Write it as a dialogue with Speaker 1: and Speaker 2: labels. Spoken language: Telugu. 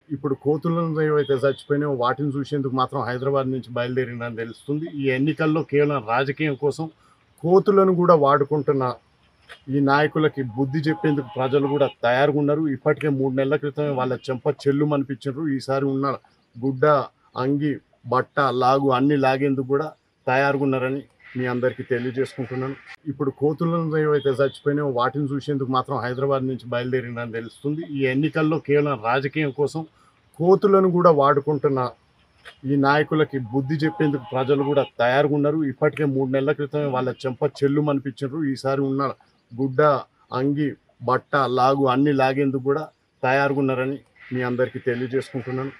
Speaker 1: ఇప్పుడు కోతులను ఏవైతే చచ్చిపోయినాయో వాటిని చూసేందుకు మాత్రం హైదరాబాద్ నుంచి బయలుదేరిందని తెలుస్తుంది. ఈ ఎన్నికల్లో కేవలం రాజకీయం కోసం కోతులను కూడా వాడుకుంటున్న ఈ నాయకులకి బుద్ధి చెప్పేందుకు ప్రజలు కూడా తయారుగా ఉన్నారు. ఇప్పటికే 3 నెలల క్రితమే వాళ్ళ చెంప చెల్లుమనిపించారు. ఈసారి ఉన్న గుడ్డ, అంగి, బట్ట, లాగు అన్ని లాగేందుకు కూడా తయారుగా ఉన్నారని మీ అందరికీ తెలియజేసుకుంటున్నాను. ఇప్పుడు కోతులను ఏవైతే చచ్చిపోయినాయో వాటిని చూసేందుకు మాత్రం హైదరాబాద్ నుంచి బయలుదేరిందని తెలుస్తుంది. ఈ ఎన్నికల్లో కేవలం రాజకీయం కోసం కోతులను కూడా వాడుకుంటున్న ఈ నాయకులకి బుద్ధి చెప్పేందుకు ప్రజలు కూడా తయారుగా ఉన్నారు. ఇప్పటికే 3 నెలల క్రితమే వాళ్ళ చెంప చెల్లుమనిపించారు. ఈసారి ఉన్న గుడ్డ, అంగి, బట్ట, లాగు అన్ని లాగేందుకు కూడా తయారుగా ఉన్నారని మీ అందరికీ తెలియజేసుకుంటున్నాను.